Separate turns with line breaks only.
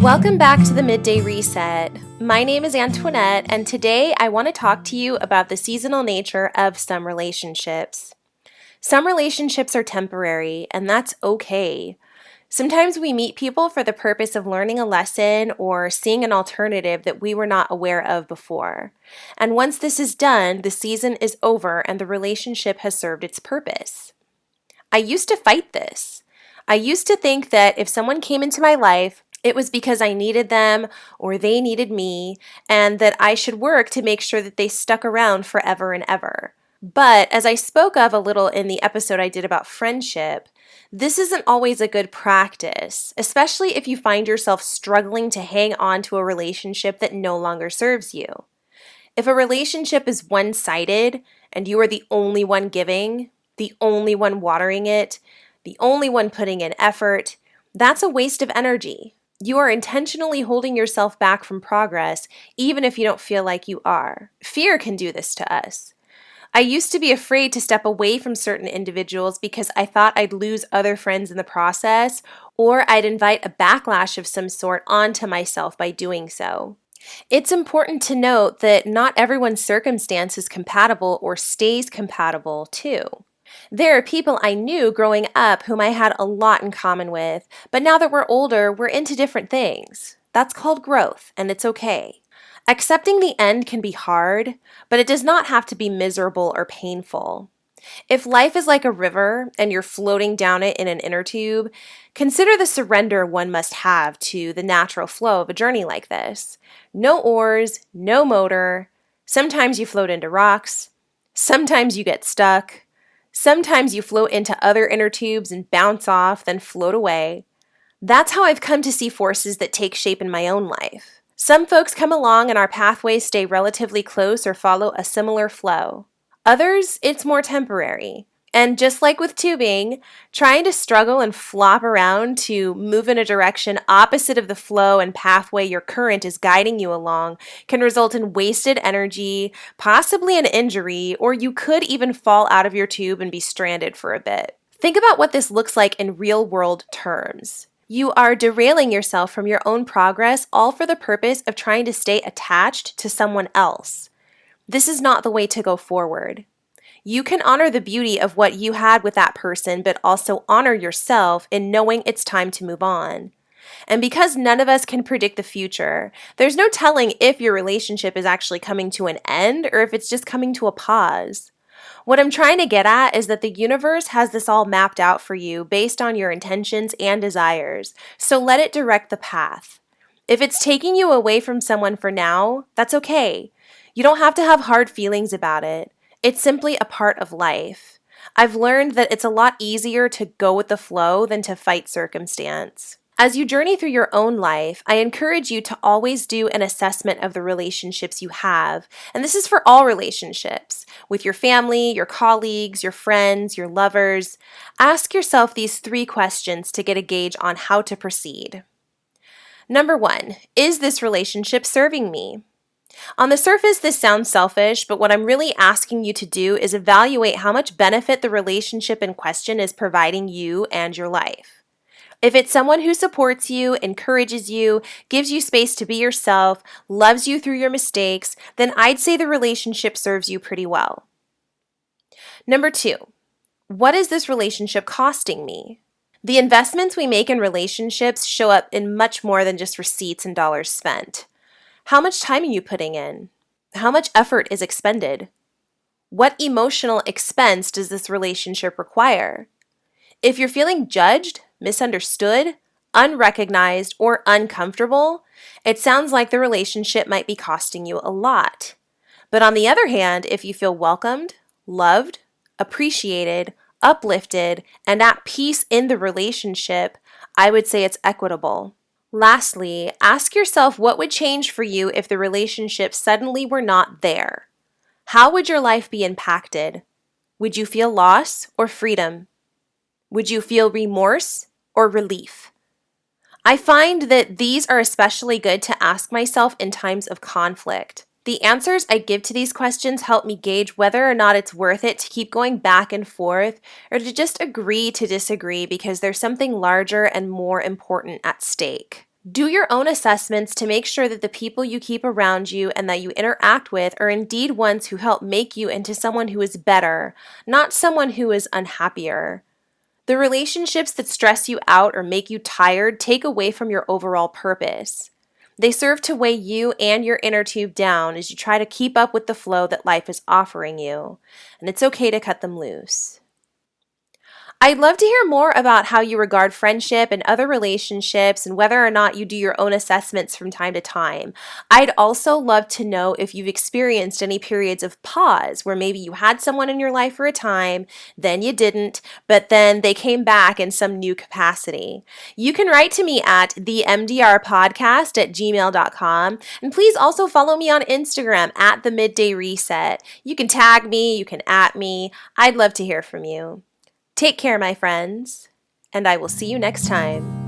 Welcome back to the Midday Reset. My name is Antoinette, and today I want to talk to you about the seasonal nature of some relationships. Some relationships are temporary, and that's okay. Sometimes we meet people for the purpose of learning a lesson or seeing an alternative that we were not aware of before. And once this is done, the season is over and the relationship has served its purpose. I used to fight this. I used to think that if someone came into my life, it was because I needed them or they needed me, and that I should work to make sure that they stuck around forever and ever. But as I spoke of a little in the episode I did about friendship, this isn't always a good practice, especially if you find yourself struggling to hang on to a relationship that no longer serves you. If a relationship is one-sided and you are the only one giving, the only one watering it, the only one putting in effort, that's a waste of energy. You are intentionally holding yourself back from progress, even if you don't feel like you are. Fear can do this to us. I used to be afraid to step away from certain individuals because I thought I'd lose other friends in the process, or I'd invite a backlash of some sort onto myself by doing so. It's important to note that not everyone's circumstance is compatible or stays compatible, too. There are people I knew growing up whom I had a lot in common with, but now that we're older, we're into different things. That's called growth, and it's okay. Accepting the end can be hard, but it does not have to be miserable or painful. If life is like a river and you're floating down it in an inner tube, consider the surrender one must have to the natural flow of a journey like this. No oars, no motor. Sometimes you float into rocks. Sometimes you get stuck. Sometimes you float into other inner tubes and bounce off, then float away. That's how I've come to see forces that take shape in my own life. Some folks come along and our pathways stay relatively close or follow a similar flow. Others, it's more temporary. And just like with tubing, trying to struggle and flop around to move in a direction opposite of the flow and pathway your current is guiding you along can result in wasted energy, possibly an injury, or you could even fall out of your tube and be stranded for a bit. Think about what this looks like in real-world terms. You are derailing yourself from your own progress, all for the purpose of trying to stay attached to someone else. This is not the way to go forward. You can honor the beauty of what you had with that person, but also honor yourself in knowing it's time to move on. And because none of us can predict the future, there's no telling if your relationship is actually coming to an end or if it's just coming to a pause. What I'm trying to get at is that the universe has this all mapped out for you based on your intentions and desires, so let it direct the path. If it's taking you away from someone for now, that's okay. You don't have to have hard feelings about it. It's simply a part of life. I've learned that it's a lot easier to go with the flow than to fight circumstance. As you journey through your own life, I encourage you to always do an assessment of the relationships you have. And this is for all relationships, with your family, your colleagues, your friends, your lovers. Ask yourself these 3 questions to get a gauge on how to proceed. Number 1, is this relationship serving me? On the surface, this sounds selfish, but what I'm really asking you to do is evaluate how much benefit the relationship in question is providing you and your life. If it's someone who supports you, encourages you, gives you space to be yourself, loves you through your mistakes, then I'd say the relationship serves you pretty well. Number 2, what is this relationship costing me? The investments we make in relationships show up in much more than just receipts and dollars spent. How much time are you putting in? How much effort is expended? What emotional expense does this relationship require? If you're feeling judged, misunderstood, unrecognized, or uncomfortable, it sounds like the relationship might be costing you a lot. But on the other hand, if you feel welcomed, loved, appreciated, uplifted, and at peace in the relationship, I would say it's equitable. Lastly, ask yourself what would change for you if the relationship suddenly were not there. How would your life be impacted? Would you feel loss or freedom? Would you feel remorse or relief? I find that these are especially good to ask myself in times of conflict. The answers I give to these questions help me gauge whether or not it's worth it to keep going back and forth or to just agree to disagree because there's something larger and more important at stake. Do your own assessments to make sure that the people you keep around you and that you interact with are indeed ones who help make you into someone who is better, not someone who is unhappier. The relationships that stress you out or make you tired take away from your overall purpose. They serve to weigh you and your inner tube down as you try to keep up with the flow that life is offering you, and it's okay to cut them loose. I'd love to hear more about how you regard friendship and other relationships and whether or not you do your own assessments from time to time. I'd also love to know if you've experienced any periods of pause where maybe you had someone in your life for a time, then you didn't, but then they came back in some new capacity. You can write to me at themdrpodcast@gmail.com, and please also follow me on Instagram at the Midday Reset. You can tag me, you can @ me. I'd love to hear from you. Take care, my friends, and I will see you next time.